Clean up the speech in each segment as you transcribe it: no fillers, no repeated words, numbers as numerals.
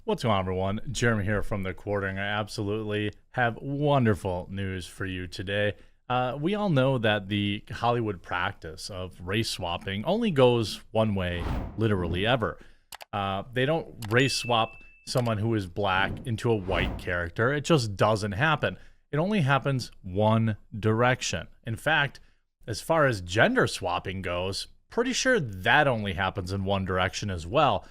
What's going on, everyone? Jeremy here from the Quartering. I absolutely have wonderful news for you today. We all know that the Hollywood practice of race swapping only goes one way, literally ever. They don't race swap someone who is black into a white character. It just doesn't happen. It only happens one direction. In fact, as far as gender swapping goes, pretty sure that only happens in one direction as well.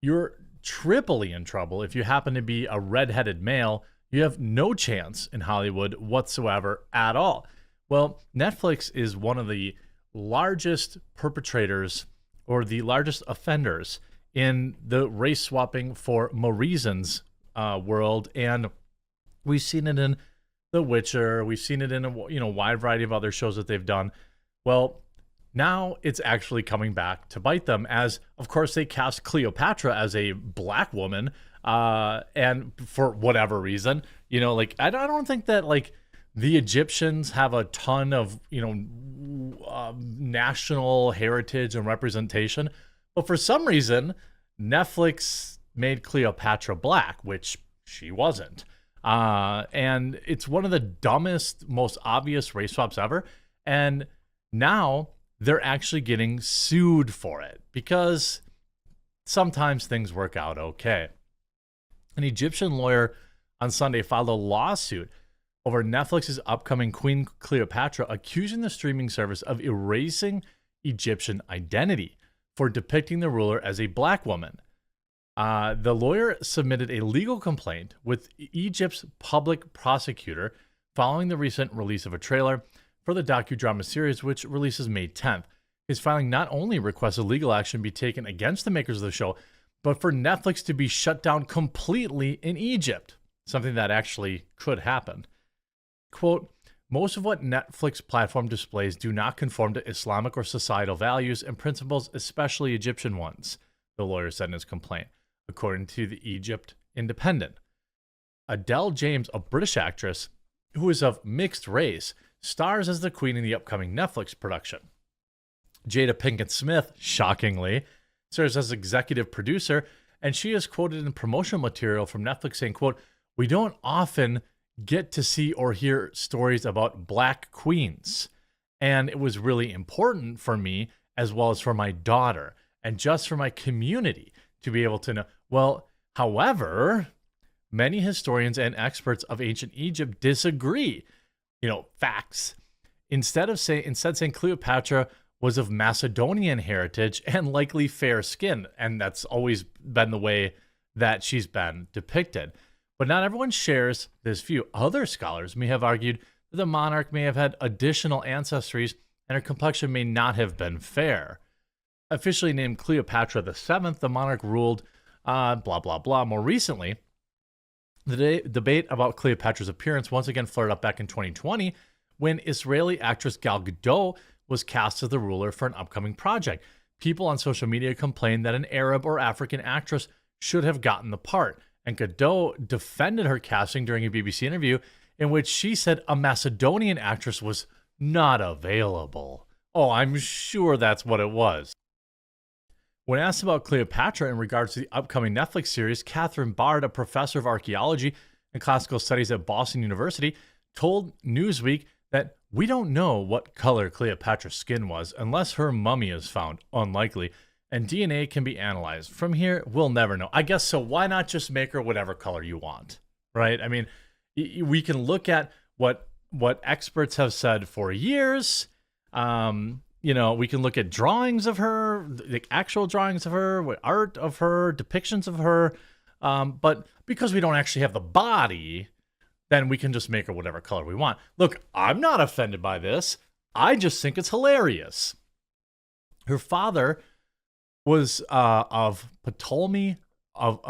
You're triply in trouble if you happen to be a redheaded male. You have no chance in Hollywood whatsoever at all. Well, Netflix is one of the largest perpetrators or the largest offenders in the race swapping for more reasons world, and we've seen it in The Witcher. We've seen it in a wide variety of other shows that they've done. Well, now it's actually coming back to bite them, as of course they cast Cleopatra as a black woman, and for whatever reason, I don't think that the Egyptians have a ton of national heritage and representation, but for some reason Netflix made Cleopatra black, which she wasn't, and it's one of the dumbest, most obvious race swaps ever, and now they're actually getting sued for it because sometimes things work out okay. An Egyptian lawyer on Sunday filed a lawsuit over Netflix's upcoming Queen Cleopatra, accusing the streaming service of erasing Egyptian identity for depicting the ruler as a black woman. The lawyer submitted a legal complaint with Egypt's public prosecutor following the recent release of a trailer for the docudrama series, which releases May 10th. His filing not only requests a legal action be taken against the makers of the show, but for Netflix to be shut down completely in Egypt, something that actually could happen. Quote, most of what Netflix platform displays do not conform to Islamic or societal values and principles, especially Egyptian ones, the lawyer said in his complaint, according to the Egypt Independent. Adele James, a British actress who is of mixed race, stars as the queen in the upcoming Netflix production. Jada Pinkett Smith, shockingly, serves as executive producer, and she is quoted in promotional material from Netflix saying, quote, we don't often get to see or hear stories about black queens, and it was really important for me as well as for my daughter and just for my community to be able to know. Well, however, many historians and experts of ancient Egypt disagree. Facts. Instead saying Cleopatra was of Macedonian heritage and likely fair skin, and that's always been the way that she's been depicted. But not everyone shares this view. Other scholars may have argued that the monarch may have had additional ancestries and her complexion may not have been fair. Officially named Cleopatra VII, the monarch ruled blah, blah, blah. More recently, the debate about Cleopatra's appearance once again flared up back in 2020 when Israeli actress Gal Gadot was cast as the ruler for an upcoming project. People on social media complained that an Arab or African actress should have gotten the part, and Gadot defended her casting during a BBC interview in which she said a Macedonian actress was not available. Oh, I'm sure that's what it was. When asked about Cleopatra in regards to the upcoming Netflix series, Catherine Bard, a professor of archaeology and classical studies at Boston University, told Newsweek that we don't know what color Cleopatra's skin was unless her mummy is found, unlikely, and DNA can be analyzed. From here, we'll never know. I guess so. Why not just make her whatever color you want, right? I mean, we can look at what experts have said for years. We can look at drawings of her, like actual drawings of her, art of her, depictions of her. But because we don't actually have the body, then we can just make her whatever color we want. Look, I'm not offended by this. I just think it's hilarious. Her father was of Ptolemy, or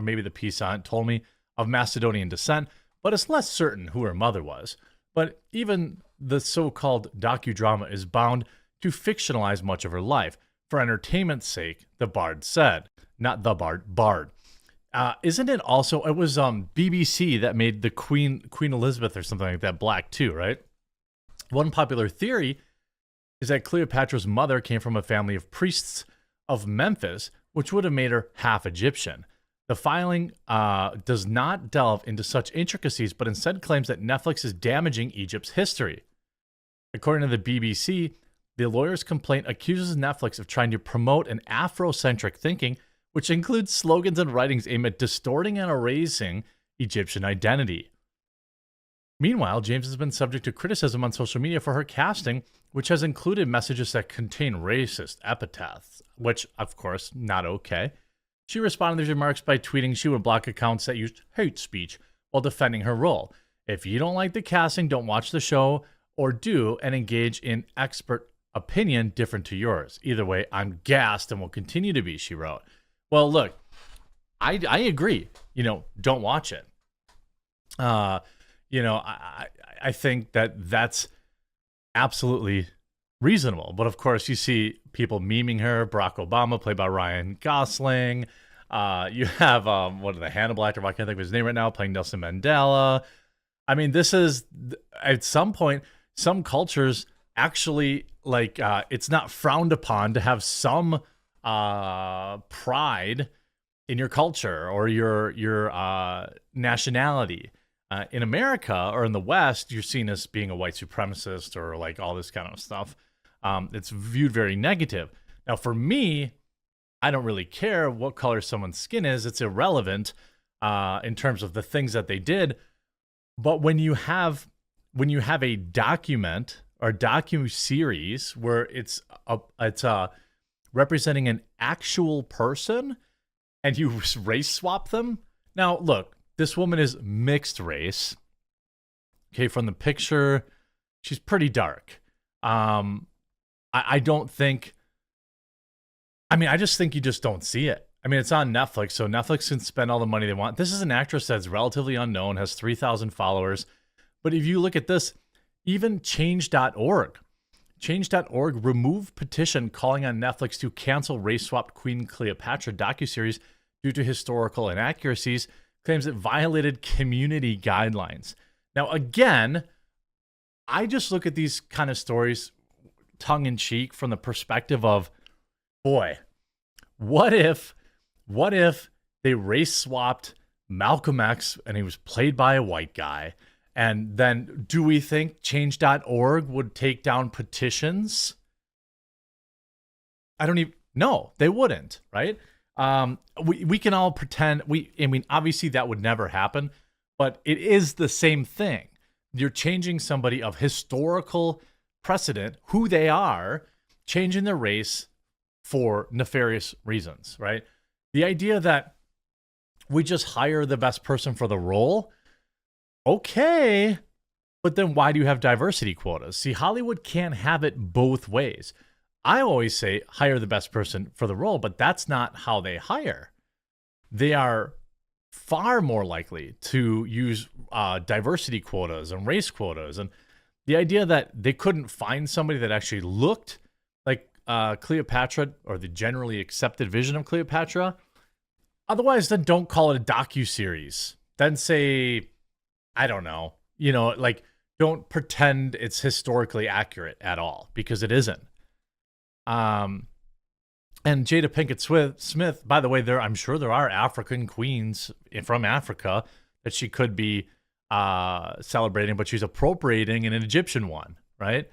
maybe the Pisan Ptolemy of Macedonian descent, but it's less certain who her mother was. But even the so-called docudrama is bound to fictionalize much of her life for entertainment's sake, the Bard said. Not the Bard. Isn't it also, it was BBC that made the Queen Elizabeth or something like that black too, right? One popular theory is that Cleopatra's mother came from a family of priests of Memphis, which would have made her half Egyptian. The filing does not delve into such intricacies, but instead claims that Netflix is damaging Egypt's history. According to the BBC, the lawyer's complaint accuses Netflix of trying to promote an Afrocentric thinking, which includes slogans and writings aimed at distorting and erasing Egyptian identity. Meanwhile, James has been subject to criticism on social media for her casting, which has included messages that contain racist epithets, which, of course, not okay. She responded to these remarks by tweeting she would block accounts that used hate speech while defending her role. If you don't like the casting, don't watch the show, or do and engage in expert opinion different to yours. Either way, I'm gassed and will continue to be, she wrote. Well, look, I agree. Don't watch it. I think that's absolutely reasonable. But of course, you see people memeing her. Barack Obama, played by Ryan Gosling. You have the Hannibal actor, I can't think of his name right now, playing Nelson Mandela. I mean, this is at some point, some cultures actually it's not frowned upon to have some pride in your culture or your nationality. In America or in the West, you're seen as being a white supremacist or like all this kind of stuff. It's viewed very negative. Now, for me, I don't really care what color someone's skin is. It's irrelevant in terms of the things that they did. But when you have a document or docu-series where it's representing an actual person and you race swap them. Now, look, this woman is mixed race. Okay, from the picture, she's pretty dark. I don't think... I just think you just don't see it. It's on Netflix, so Netflix can spend all the money they want. This is an actress that's relatively unknown, has 3,000 followers. But if you look at this, even Change.org removed petition calling on Netflix to cancel race-swapped Queen Cleopatra docuseries due to historical inaccuracies, claims it violated community guidelines. Now, again, I just look at these kind of stories tongue-in-cheek from the perspective of, boy, what if they race-swapped Malcolm X and he was played by a white guy? And then do we think Change.org would take down petitions? I don't even... No, they wouldn't, right? We can all pretend... obviously that would never happen, but it is the same thing. You're changing somebody of historical precedent, who they are, changing their race for nefarious reasons, right? The idea that we just hire the best person for the role... Okay, but then why do you have diversity quotas? See, Hollywood can't have it both ways. I always say hire the best person for the role, but that's not how they hire. They are far more likely to use diversity quotas and race quotas. And the idea that they couldn't find somebody that actually looked like Cleopatra or the generally accepted vision of Cleopatra, otherwise then don't call it a docuseries. Then say... I don't know, don't pretend it's historically accurate at all, because it isn't. And Jada Pinkett Smith, by the way, I'm sure there are African queens from Africa that she could be celebrating, but she's appropriating an Egyptian one, right?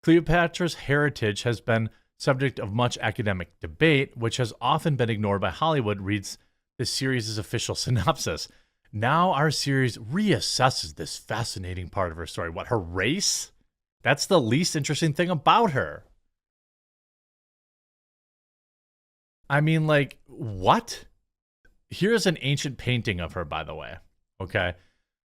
Cleopatra's heritage has been subject of much academic debate, which has often been ignored by Hollywood, reads the series' official synopsis. Now our series reassesses this fascinating part of her story. What, her race? That's the least interesting thing about her. What? Here's an ancient painting of her, by the way. Okay?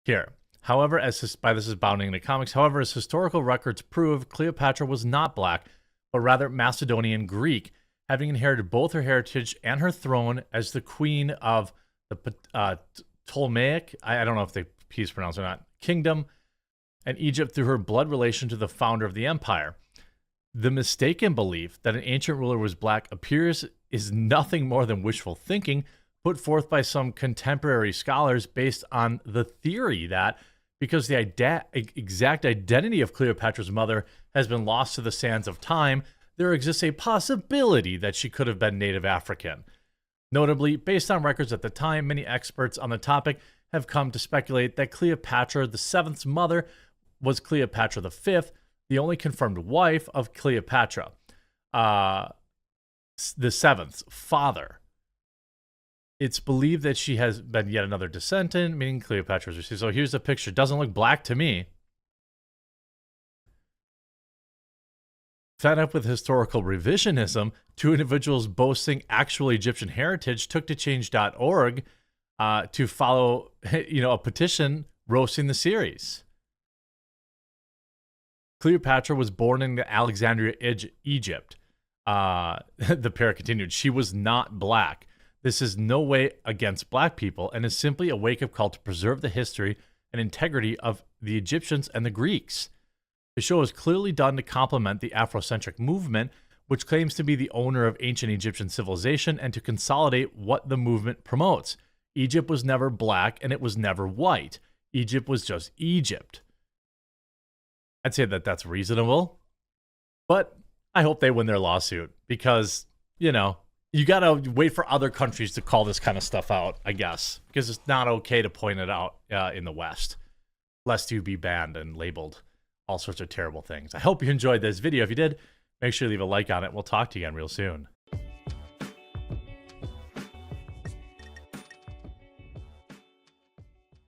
Here. However, this is bounding into comics. However, as historical records prove, Cleopatra was not black, but rather Macedonian Greek, having inherited both her heritage and her throne as the queen of the Ptolemaic, I don't know if the P is pronounced or not, kingdom, and Egypt through her blood relation to the founder of the empire. The mistaken belief that an ancient ruler was black is nothing more than wishful thinking put forth by some contemporary scholars based on the theory that because the exact identity of Cleopatra's mother has been lost to the sands of time, there exists a possibility that she could have been Native African. Notably, based on records at the time, many experts on the topic have come to speculate that Cleopatra VII's mother was Cleopatra V, the only confirmed wife of Cleopatra, the seventh's father. It's believed that she has been yet another descendant, meaning Cleopatra's received. So here's the picture. Doesn't look black to me. Fed up with historical revisionism, two individuals boasting actual Egyptian heritage took to change.org to follow, a petition roasting the series. Cleopatra was born in Alexandria, Egypt. The pair continued. She was not black. This is no way against black people and is simply a wake-up call to preserve the history and integrity of the Egyptians and the Greeks. The show is clearly done to complement the Afrocentric movement, which claims to be the owner of ancient Egyptian civilization, and to consolidate what the movement promotes. Egypt was never black and it was never white. Egypt was just Egypt. I'd say that that's reasonable, but I hope they win their lawsuit because, you got to wait for other countries to call this kind of stuff out, I guess, because it's not okay to point it out in the West, lest you be banned and labeled all sorts of terrible things. I hope you enjoyed this video. If you did, make sure you leave a like on it. We'll talk to you again real soon.